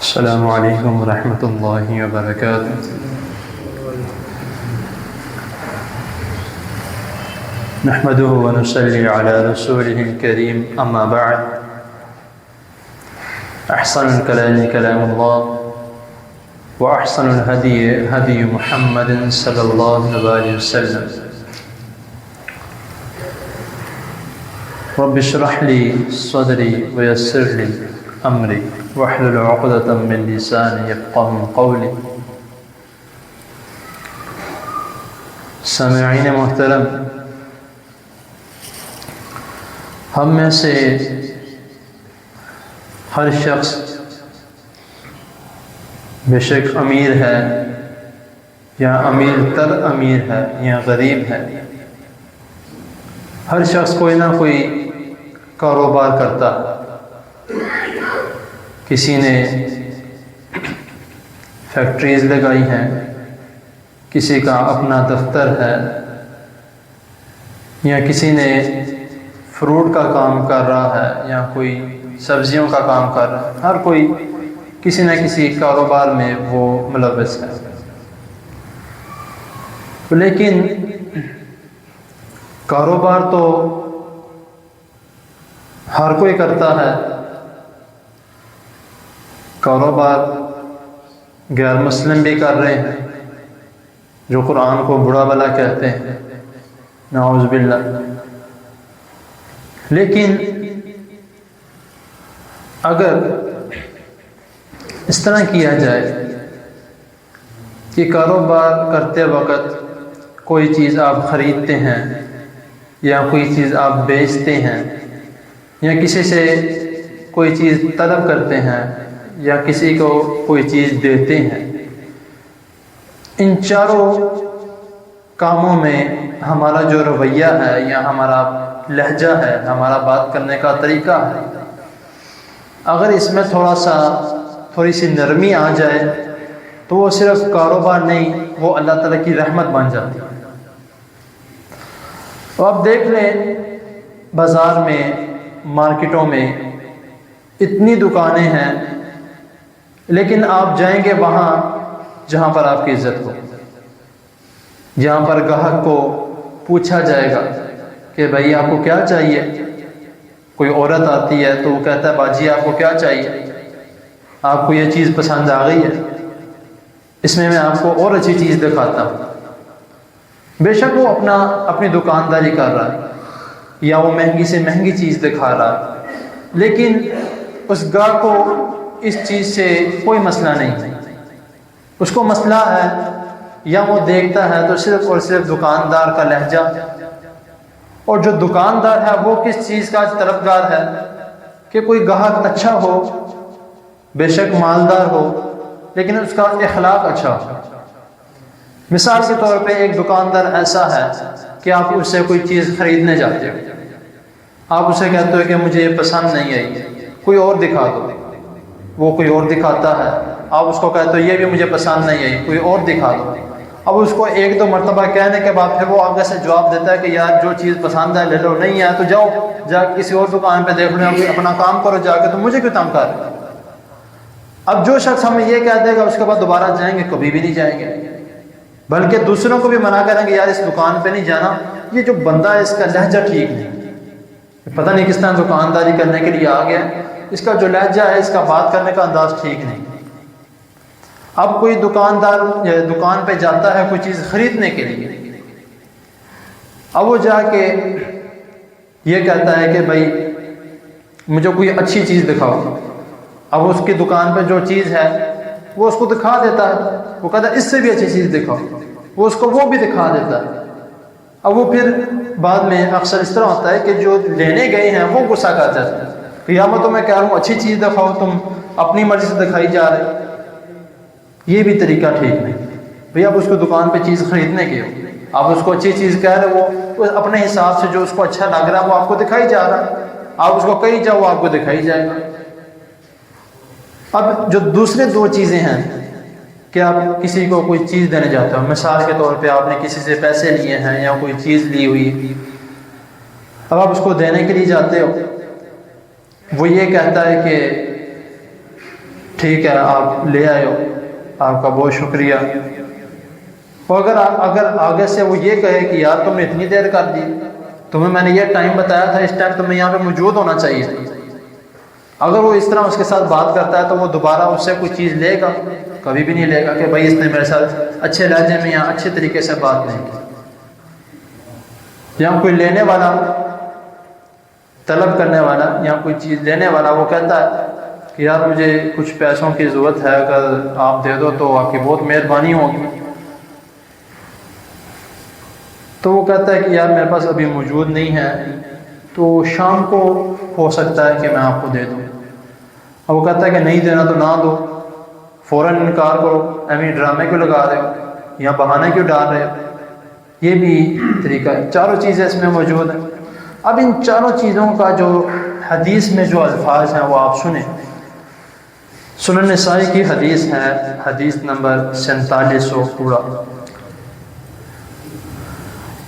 السلام علیکم ورحمۃ اللہ وبرکاتہ۔ نحمده ونصلي على رسوله الكريم، اما بعد، احسن الكلام كلام الله، واحسن الهدي هدي محمد صلی اللہ علیہ وسلم۔ رب اشرح لي صدري ويسر لي امری واحلل عقدۃ من لسانی یفقهوا قولی۔ سامعین محترم، ہم میں سے ہر شخص بے شک امیر ہے یا امیر تر امیر ہے یا غریب ہے، ہر شخص کوئی نہ کوئی کاروبار کرتا ہے۔ کسی نے فیکٹریز لگائی ہیں، کسی کا اپنا دفتر ہے، یا کسی نے فروٹ کا کام کر رہا ہے یا کوئی سبزیوں کا کام کر رہا ہے۔ ہر کوئی کسی نہ کسی کاروبار میں وہ ملوث ہے، لیکن کاروبار تو ہر کوئی کرتا ہے۔ کاروبار غیر مسلم بھی کر رہے ہیں، جو قرآن کو برا بلا کہتے ہیں، نعوذ باللہ۔ لیکن اگر اس طرح کیا جائے کہ کاروبار کرتے وقت کوئی چیز آپ خریدتے ہیں یا کوئی چیز آپ بیچتے ہیں یا کسی سے کوئی چیز طلب کرتے ہیں یا کسی کو کوئی چیز دیتے ہیں، ان چاروں کاموں میں ہمارا جو رویہ ہے یا ہمارا لہجہ ہے، ہمارا بات کرنے کا طریقہ ہے، اگر اس میں تھوڑی سی نرمی آ جائے تو وہ صرف کاروبار نہیں، وہ اللہ تعالیٰ کی رحمت بن جاتی ہے۔ تو آپ دیکھ لیں، بازار میں، مارکیٹوں میں اتنی دکانیں ہیں، لیکن آپ جائیں گے وہاں جہاں پر آپ کی عزت ہو، جہاں پر گاہک کو پوچھا جائے گا کہ بھائی آپ کو کیا چاہیے۔ کوئی عورت آتی ہے تو وہ کہتا ہے باجی آپ کو کیا چاہیے، آپ کو یہ چیز پسند آ گئی ہے، اس میں میں آپ کو اور اچھی چیز دکھاتا ہوں۔ بے شک وہ اپنی دکانداری کر رہا ہے یا وہ مہنگی سے مہنگی چیز دکھا رہا ہے، لیکن اس گاہک کو اس چیز سے کوئی مسئلہ نہیں ہے۔ اس کو مسئلہ ہے یا وہ دیکھتا ہے تو صرف اور صرف دکاندار کا لہجہ، اور جو دکاندار ہے وہ کس چیز کا طلبگار ہے کہ کوئی گاہک اچھا ہو، بے شک مالدار ہو، لیکن اس کا اخلاق اچھا ہو۔ مثال کے طور پہ ایک دکاندار ایسا ہے کہ آپ اس سے کوئی چیز خریدنے جاتے ہو، آپ اسے کہتے ہو کہ مجھے یہ پسند نہیں آئی، کوئی اور دکھا دو، وہ کوئی اور دکھاتا ہے، آپ اس کو کہتے ہو یہ بھی مجھے پسند نہیں آئی، کوئی اور دکھا دو۔ اب اس کو ایک دو مرتبہ کہنے کے بعد پھر وہ آگے سے جواب دیتا ہے کہ یار جو چیز پسند ہے لے لو، نہیں ہے تو جاؤ جا کسی اور دکان پہ دیکھ لو، اپنا کام کرو جا کے، تو مجھے کیوں تنگ کر۔ اب جو شخص ہمیں یہ کہہ دے گا اس کے بعد دوبارہ جائیں گے؟ کبھی بھی نہیں جائیں گے، بلکہ دوسروں کو بھی منع کریں گے یار اس دکان پہ نہیں جانا، یہ جو بندہ ہے اس کا لہجہ ٹھیک نہیں، پتہ نہیں کس طرح دکانداری کرنے کے لیے آ گیا، اس کا جو لہجہ ہے، اس کا بات کرنے کا انداز ٹھیک نہیں۔ اب کوئی دکاندار دکان پہ جاتا ہے کوئی چیز خریدنے کے لیے، اب وہ جا کے یہ کہتا ہے کہ بھائی مجھے کوئی اچھی چیز دکھاؤ۔ اب اس کی دکان پہ جو چیز ہے وہ اس کو دکھا دیتا ہے، وہ کہتا ہے اس سے بھی اچھی چیز دکھاؤ، وہ اس کو وہ بھی دکھا دیتا ہے۔ اب وہ پھر بعد میں اکثر اس طرح ہوتا ہے کہ جو لینے گئے ہیں وہ غصہ کر جاتے ہیں کہ یا میں تمہیں کہہ رہا ہوں اچھی چیز دکھاؤ، تم اپنی مرضی سے دکھائی جا رہے۔ یہ بھی طریقہ ٹھیک نہیں بھئی، آپ اس کو دکان پہ چیز خریدنے کے ہو، آپ اس کو اچھی چیز کہہ رہے، وہ اپنے حساب سے جو اس کو اچھا لگ رہا ہے وہ آپ کو دکھائی جا رہا ہے، آپ اس کو کہیں جاؤ وہ آپ کو دکھائی جائے گا۔ اب جو دوسرے دو چیزیں ہیں کہ آپ کسی کو کوئی چیز دینے جاتے ہو، مثال کے طور پہ آپ نے کسی سے پیسے لیے ہیں یا کوئی چیز لی ہوئی، اب آپ اس کو دینے کے لیے جاتے ہو، وہ یہ کہتا ہے کہ ٹھیک ہے آپ لے آئے ہو، آپ کا بہت شکریہ۔ اور اگر آگے سے وہ یہ کہے کہ یار تم نے اتنی دیر کر دی، تمہیں میں نے یہ ٹائم بتایا تھا، اس ٹائم تمہیں یہاں پہ موجود ہونا چاہیے، اگر وہ اس طرح اس کے ساتھ بات کرتا ہے تو وہ دوبارہ اس سے کوئی چیز لے گا؟ کبھی بھی نہیں لے گا کہ بھائی اس نے میرے ساتھ اچھے لہجے میں یا اچھے طریقے سے بات نہیں کی۔ یا کوئی لینے والا، طلب کرنے والا یا کوئی چیز لینے والا، وہ کہتا ہے کہ یار مجھے کچھ پیسوں کی ضرورت ہے، اگر آپ دے دو تو آپ کی بہت مہربانی ہوگی۔ تو وہ کہتا ہے کہ یار میرے پاس ابھی موجود نہیں ہے، تو شام کو ہو سکتا ہے کہ میں آپ کو دے دوں۔ اب وہ کہتا ہے کہ نہیں دینا تو نہ دو، فوراً انکار کرو، ایویں ڈرامے کیوں لگا رہے ہو یا بہانے کیوں ڈال رہے ہو؟ یہ بھی طریقہ ہے۔ چاروں چیزیں اس میں موجود ہیں۔ اب ان چاروں چیزوں کا جو حدیث میں جو الفاظ ہیں وہ آپ سنیں۔ سنن نسائی کی حدیث ہے، حدیث نمبر 4700 پورا،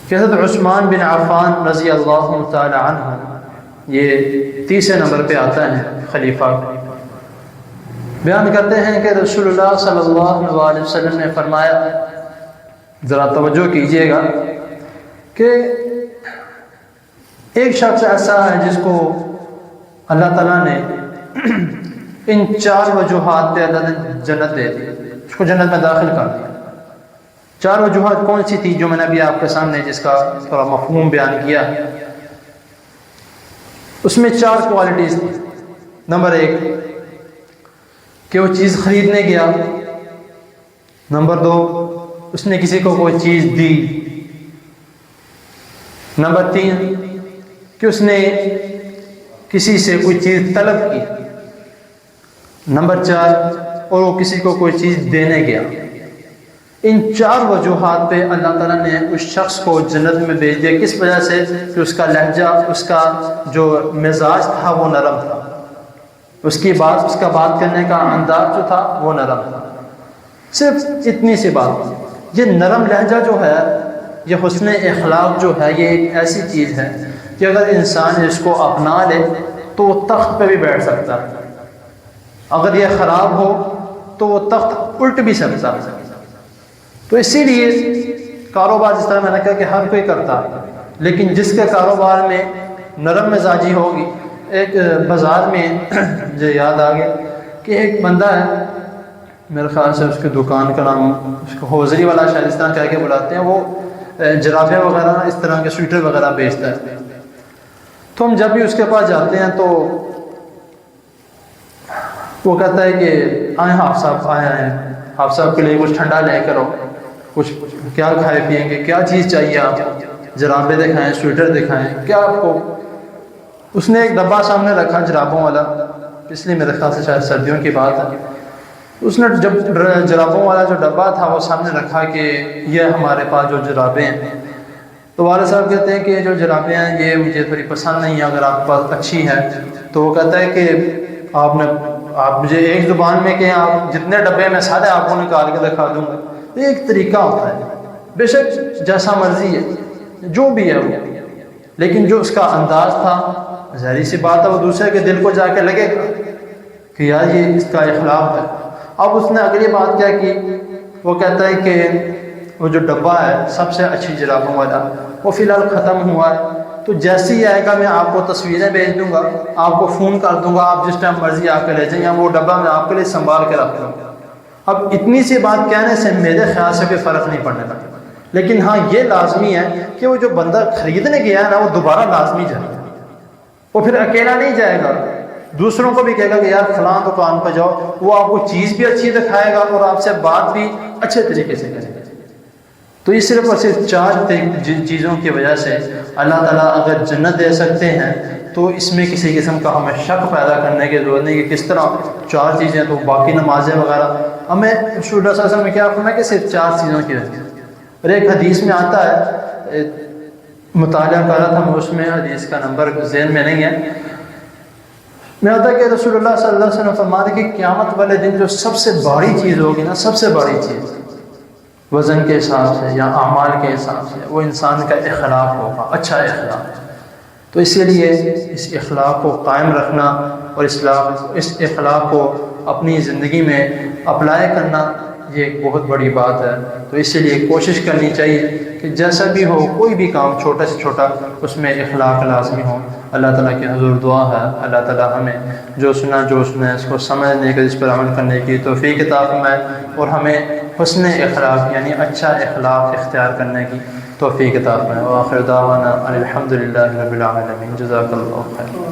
کہ حضرت عثمان بن عفان رضی اللہ تعالی عنہ، یہ 30 نمبر پہ آتا ہے خلیفہ، بیان کرتے ہیں کہ رسول اللہ صلی اللہ علیہ وسلم نے فرمایا، ذرا توجہ کیجئے گا، کہ ایک شخص ایسا ہے جس کو اللہ تعالیٰ نے ان 4 وجوہات پہ اللہ نے جنت دے دی، اس کو جنت میں داخل کر دیا۔ 4 وجوہات کون سی تھی جو میں نے ابھی آپ کے سامنے جس کا تھوڑا مفہوم بیان کیا؟ اس میں 4 کوالٹیز تھی۔ نمبر 1 کہ وہ چیز خریدنے گیا، نمبر 2 اس نے کسی کو کوئی چیز دی، نمبر 3 کہ اس نے کسی سے کوئی چیز طلب کی، نمبر 4 اور وہ کسی کو کوئی چیز دینے گیا۔ ان 4 وجوہات پہ اللہ تعالیٰ نے اس شخص کو جنت میں بھیج دیا۔ کس وجہ سے؟ کہ اس کا لہجہ، اس کا جو مزاج تھا وہ نرم تھا، اس کا بات کرنے کا انداز جو تھا وہ نرم تھا۔ صرف اتنی سی بات۔ یہ نرم لہجہ جو ہے، یہ حسن اخلاق جو ہے، یہ ایک ایسی چیز ہے کہ اگر انسان اس کو اپنا لے تو وہ تخت پہ بھی بیٹھ سکتا ہے، اگر یہ خراب ہو تو وہ تخت الٹ بھی سکتا ہے۔ تو اسی لیے کاروبار، جس طرح میں نے کہا کہ ہر کوئی کرتا ہے، لیکن جس کے کاروبار میں نرم مزاجی ہوگی۔ ایک بازار میں مجھے یاد آ گیا کہ ایک بندہ ہے، میرے خیال سے اس کے دکان کا نام اس کو ہوزری والا شاید اس طرح کہہ کے بلاتے ہیں، وہ جرابیں وغیرہ اس طرح کے سویٹر وغیرہ بیچتا ہے۔ تو ہم جب بھی اس کے پاس جاتے ہیں تو وہ کہتا ہے کہ آئیں حافظ صاحب، آئے ہیں حافظ صاحب کے لیے کچھ ٹھنڈا لے کر آؤ، کچھ کیا کھائے پیئیں گے، کیا چیز چاہیے آپ کو، جرابیں دکھائیں، سویٹر دکھائیں، کیا آپ کو۔ اس نے ایک ڈبہ سامنے رکھا جرابوں والا، پچھلی میرے خیال سے شاید سردیوں کی بات ہے۔ اس نے جب جرابوں والا جو ڈبہ تھا وہ سامنے رکھا کہ یہ ہمارے پاس جو جرابیں ہیں، تو والد صاحب کہتے ہیں کہ یہ جو جرابیں ہیں یہ مجھے تھوڑی پسند نہیں ہے، اگر آپ کے پاس اچھی ہے تو وہ کہتا ہے کہ آپ مجھے ایک زبان میں کہیں، آپ جتنے ڈبے میں سارے آپ کو نکال کے دکھا دوں گا۔ یہ ایک طریقہ ہوتا ہے، بے شک جیسا مرضی ہے جو بھی ہے وہ، لیکن جو اس کا انداز تھا، ظاہری سی بات ہے وہ دوسرے کے دل کو جا کے لگے گا کہ یار یہ اس کا اخلاق ہے۔ اب اس نے اگلی بات کیا کی، وہ کہتا ہے کہ وہ جو ڈبہ ہے سب سے اچھی جرابوں والا وہ فی الحال ختم ہوا ہے، تو جیسے ہی آئے گا میں آپ کو تصویریں بھیج دوں گا، آپ کو فون کر دوں گا، آپ جس ٹائم مرضی آ کے لے جائیں، یا وہ ڈبہ میں آپ کے لیے سنبھال کے رکھ دوں گا۔ اب اتنی سی بات کہنے سے میرے خیال سے کوئی فرق نہیں پڑنے لگا، لیکن ہاں یہ لازمی ہے کہ وہ جو بندہ خریدنے گیا ہے نا وہ دوبارہ لازمی جائے گا، وہ پھر اکیلا نہیں جائے گا، دوسروں کو بھی کہے گا کہ یار فلاں دکان پہ جاؤ، وہ آپ کو چیز بھی اچھی دکھائے گا اور آپ سے بات بھی اچھے طریقے سے کرے گا۔ تو یہ صرف اور صرف 4 چیزوں کی وجہ سے اللہ تعالیٰ اگر جنت دے سکتے ہیں تو اس میں کسی قسم کا ہمیں شک پیدا کرنے کی ضرورت نہیں کہ کس طرح 4 چیزیں، تو باقی نمازیں وغیرہ ہمیں رسول اللہ صلی اللہ علیہ وسلم نے کیا فرمایا کہ صرف 4 چیزوں کی وجہ سے۔ اور ایک حدیث میں آتا ہے، مطالعہ کر رہا تھا میں، اس میں حدیث کا نمبر ذہن میں نہیں ہے، میں آتا ہے کہ رسول اللہ صلی اللہ علیہ وسلم فرماتے کہ قیامت والے دن جو سب سے بڑی چیز ہوگی نا، سب سے بڑی چیز وزن کے حساب سے یا اعمال کے حساب سے، وہ انسان کا اخلاق ہوگا، اچھا اخلاق۔ تو اسی لیے اس اخلاق کو قائم رکھنا اور اس اخلاق کو اپنی زندگی میں اپلائی کرنا یہ ایک بہت بڑی بات ہے۔ تو اسی لیے کوشش کرنی چاہیے کہ جیسا بھی ہو، کوئی بھی کام چھوٹا سے چھوٹا اس میں اخلاق لازمی ہو۔ اللہ تعالیٰ کی حضور دعا ہے اللہ تعالیٰ ہمیں جو سنا اس کو سمجھنے کی، اس پر عمل کرنے کی توفیق عطا فرمائے اور ہمیں حسن اخلاق یعنی اچھا اخلاق اختیار کرنے کی توفیق عطا فرمائے۔ وآخر دعوانا الحمد للہ رب العالمین۔ جزاک اللہ خیر۔